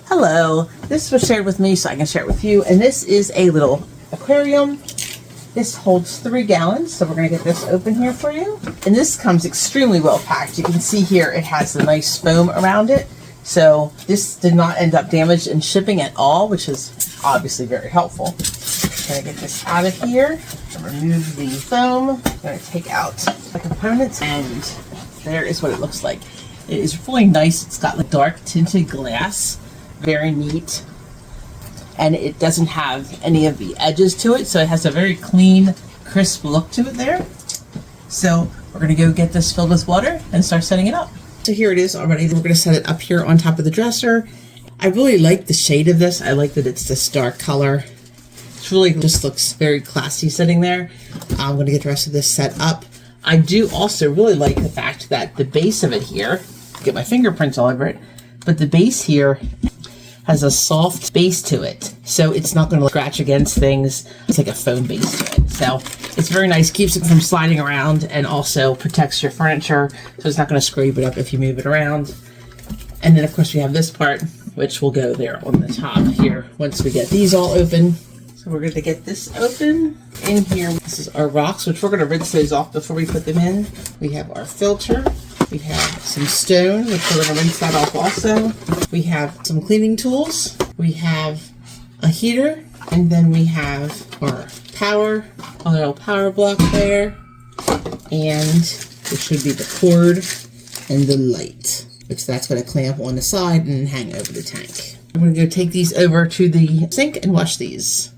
Hello, this was shared with me so I can share it with you, and this is a little aquarium. This holds 3 gallons, so we're going to get this open here for you. And this comes extremely well packed. You can see here it has a nice foam around it, so this did not end up damaged in shipping at all, which is obviously very helpful. I'm going to get this out of here and remove the foam. I'm going to take out the components, and there is what it looks like. It is really nice. It's got like dark tinted glass. Very neat, and it doesn't have any of the edges to it, so it has a very clean, crisp look to it there. So we're going to go get this filled with water and start setting it up. So here it is already. We're going to set it up here on top of the dresser. I really like the shade of this. I like that it's this dark color. It really just looks very classy sitting there. I'm going to get the rest of this set up. I do also really like the fact that the base of it here, get my fingerprints all over it, but the base here has a soft base to it, so it's not going to scratch against things. It's like a foam base to it, so it's very nice. Keeps it from sliding around and also protects your furniture, so it's not going to scrape it up if you move it around. And then of course we have this part, which will go there on the top here once we get these all open. So we're going to get this open. In here, this is our rocks, which we're going to rinse those off before we put them in. We have our filter. We have some stone, which we're going to rinse that off also. We have some cleaning tools. We have a heater. And then we have our power, a little power block there. And there should be the cord and the light, which that's going to clamp on the side and hang over the tank. I'm going to go take these over to the sink and wash these.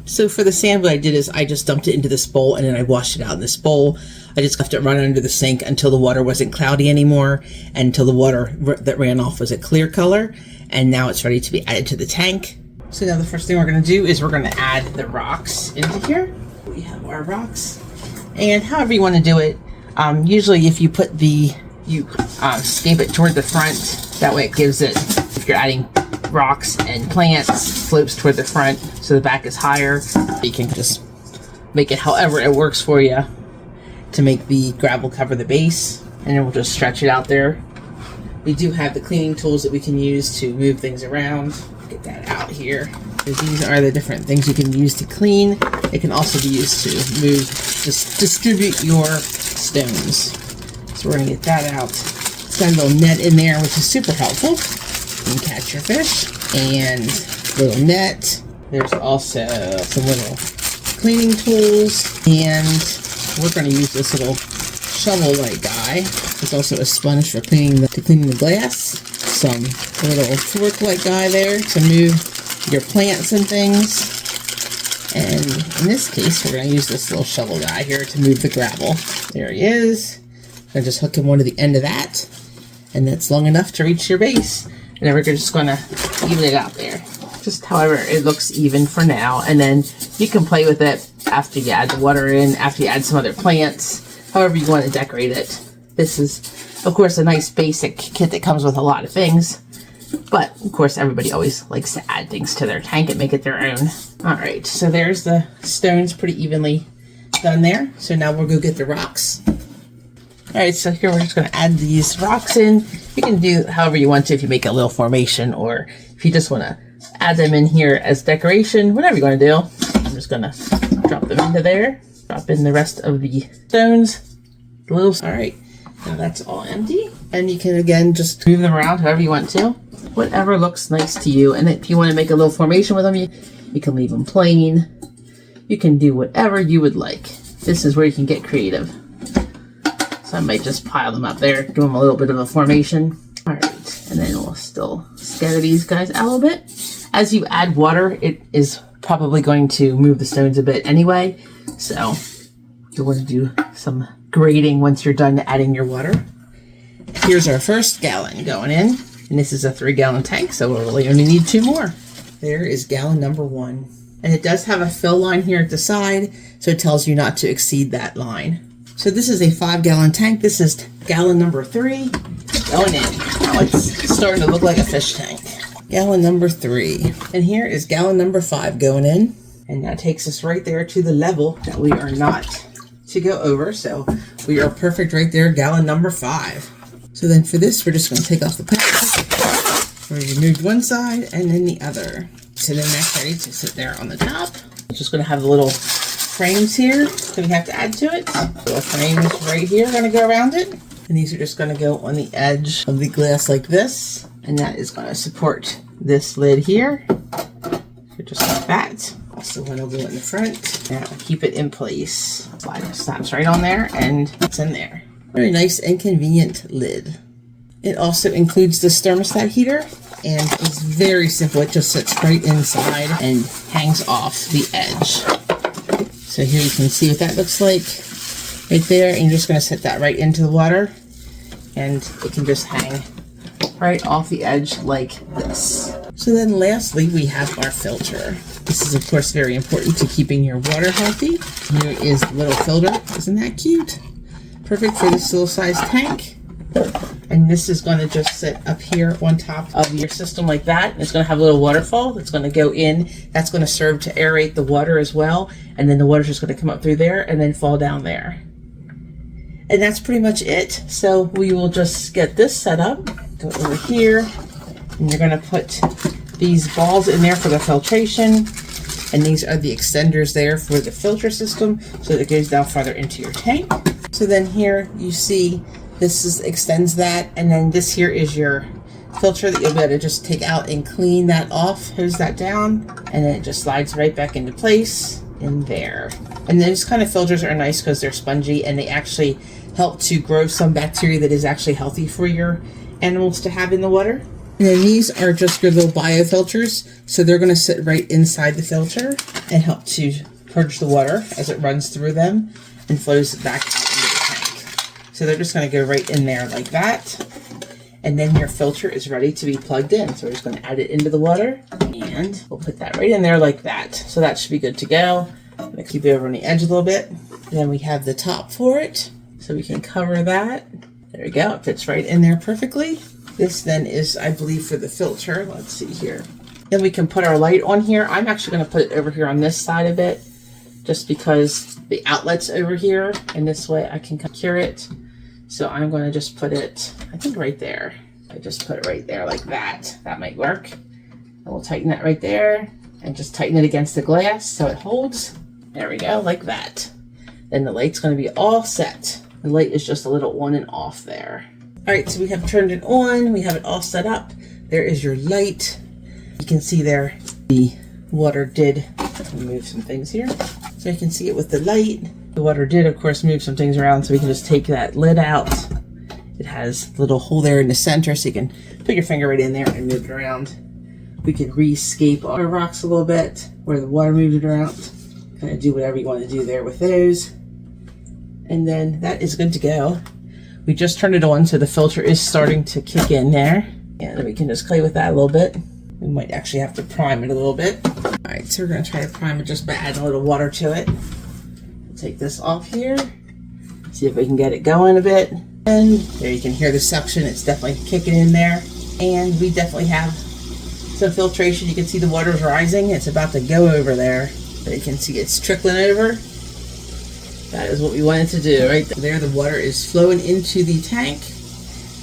So for the sand, what I did is I just dumped it into this bowl and then I washed it out in this bowl. I just left it run under the sink until the water wasn't cloudy anymore and until the water that ran off was a clear color. And now it's ready to be added to the tank. So now the first thing we're going to do is we're going to add the rocks into here. We have our rocks. And however you want to do it, usually if you put you scape it toward the front, that way it gives it, if you're adding rocks and plants, slopes toward the front so the back is higher. You can just make it however it works for you to make the gravel cover the base, and then we'll just stretch it out there. We do have the cleaning tools that we can use to move things around. Get that out here. These are the different things you can use to clean. It can also be used to move, just distribute your stones. So we're gonna get that out. It's got a little net in there, which is super helpful. You can catch your fish, and little net. There's also some little cleaning tools, and we're going to use this little shovel-like guy. There's also a sponge for cleaning the glass. Some little fork-like guy there to move your plants and things. And in this case, we're going to use this little shovel guy here to move the gravel. There he is. I'm going to just hook him onto the end of that, and that's long enough to reach your base. And then we're just going to even it out there. Just however it looks even for now. And then you can play with it after you add the water in, after you add some other plants, however you want to decorate it. This is, of course, a nice basic kit that comes with a lot of things. But, of course, everybody always likes to add things to their tank and make it their own. Alright, so there's the stones pretty evenly done there. So now we'll go get the rocks. Alright, so here we're just going to add these rocks in. You can do however you want to if you make a little formation, or if you just want to add them in here as decoration, whatever you want to do. I'm just going to drop them into there. Drop in the rest of the stones. Alright, now that's all empty. And you can, again, just move them around however you want to. Whatever looks nice to you. And if you want to make a little formation with them, you can leave them plain. You can do whatever you would like. This is where you can get creative. So I might just pile them up there, give them a little bit of a formation. Alright, and then we'll still scatter these guys out a little bit. As you add water, it is probably going to move the stones a bit anyway. So you'll want to do some grading once you're done adding your water. Here's our first gallon going in. And this is a 3-gallon tank, so we'll really only need 2 more. There is gallon number 1. And it does have a fill line here at the side, so it tells you not to exceed that line. So this is a 5-gallon tank. This is gallon number 3 going in. Now it's starting to look like a fish tank. Gallon number 3. And here is gallon number 5 going in. And that takes us right there to the level that we are not to go over. So we are perfect right there, gallon number 5. So then for this, we're just going to take off the plastic We removed one side and then the other. So then that's ready to sit there on the top. I'm just going to have the little frames here that we have to add to it. Little frames right here are going to go around it. And these are just going to go on the edge of the glass like this. And that is going to support this lid here. So just like that. Also going to go in the front. Now keep it in place. Slide the stops right on there and it's in there. Very nice and convenient lid. It also includes this thermostat heater, and it's very simple. It just sits right inside and hangs off the edge. So here you can see what that looks like right there, and you're just going to set that right into the water, and it can just hang right off the edge like this. So then lastly, we have our filter. This is of course very important to keeping your water healthy. Here is the little filter. Isn't that cute? Perfect for this little size tank. And this is going to just sit up here on top of your system like that. It's going to have a little waterfall that's going to go in. That's going to serve to aerate the water as well. And then the water's just going to come up through there and then fall down there. And that's pretty much it. So we will just get this set up. Go over here. And you're going to put these balls in there for the filtration. And these are the extenders there for the filter system. So that it goes down farther into your tank. So then here you see extends that, and then this here is your filter that you'll be able to just take out and clean that off, hose that down, and then it just slides right back into place in there. And those kind of filters are nice because they're spongy and they actually help to grow some bacteria that is actually healthy for your animals to have in the water. And then these are just your little biofilters, so they're going to sit right inside the filter and help to purge the water as it runs through them and flows back out into the tank. So they're just going to go right in there like that. And then your filter is ready to be plugged in. So we're just going to add it into the water and we'll put that right in there like that. So that should be good to go. I'm going to keep it over on the edge a little bit. And then we have the top for it. So we can cover that. There we go. It fits right in there perfectly. This then is, I believe, for the filter. Let's see here. Then we can put our light on here. I'm actually going to put it over here on this side of it, just because the outlet's over here, and this way I can cure it. So I'm going to just put it, I think right there. I just put it right there like that. That might work. And we'll tighten that right there and just tighten it against the glass so it holds. There we go, like that. Then the light's going to be all set. The light is just a little on and off there. All right, so we have turned it on. We have it all set up. There is your light. You can see there the water did move some things here. So you can see it with the light. The water did, of course, move some things around, so we can just take that lid out. It has a little hole there in the center, so you can put your finger right in there and move it around. We can re-scape our rocks a little bit where the water moved it around. Kind of do whatever you want to do there with those. And then that is good to go. We just turned it on, so the filter is starting to kick in there. And we can just play with that a little bit. We might actually have to prime it a little bit. All right, so we're going to try to prime it just by adding a little water to it. We'll take this off here. See if we can get it going a bit. And there you can hear the suction. It's definitely kicking in there. And we definitely have some filtration. You can see the water's rising. It's about to go over there. So you can see it's trickling over. That is what we wanted to do right there. The water is flowing into the tank.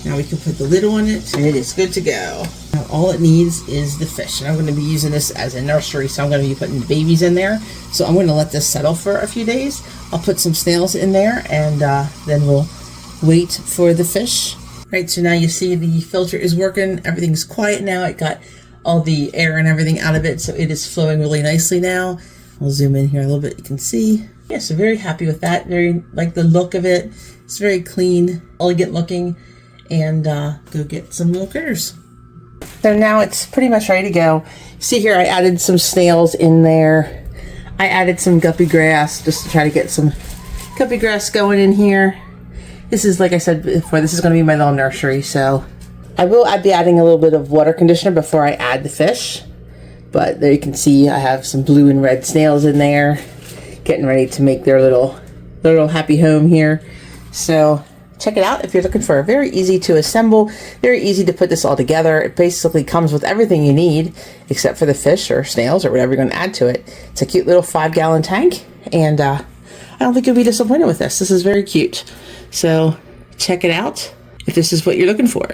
Now we can put the lid on it and it is good to go. Now all it needs is the fish. And I'm going to be using this as a nursery, so I'm going to be putting the babies in there. So I'm going to let this settle for a few days. I'll put some snails in there and then we'll wait for the fish. Right, so now you see the filter is working. Everything's quiet now. It got all the air and everything out of it, so it is flowing really nicely now. I'll zoom in here a little bit. You can see. Yeah, so very happy with that. Very like the look of it. It's very clean, elegant looking. And go get some little critters. So now it's pretty much ready to go. See here, I added some snails in there. I added some guppy grass just to try to get some guppy grass going in here. This is, like I said before, this is going to be my little nursery. So I'd be adding a little bit of water conditioner before I add the fish. But there you can see I have some blue and red snails in there, getting ready to make their little happy home here. So check it out if you're looking for a very easy to assemble, very easy to put this all together. It basically comes with everything you need except for the fish or snails or whatever you're going to add to it. It's a cute little 5-gallon tank, and I don't think you'll be disappointed with this. This is very cute. So check it out if this is what you're looking for.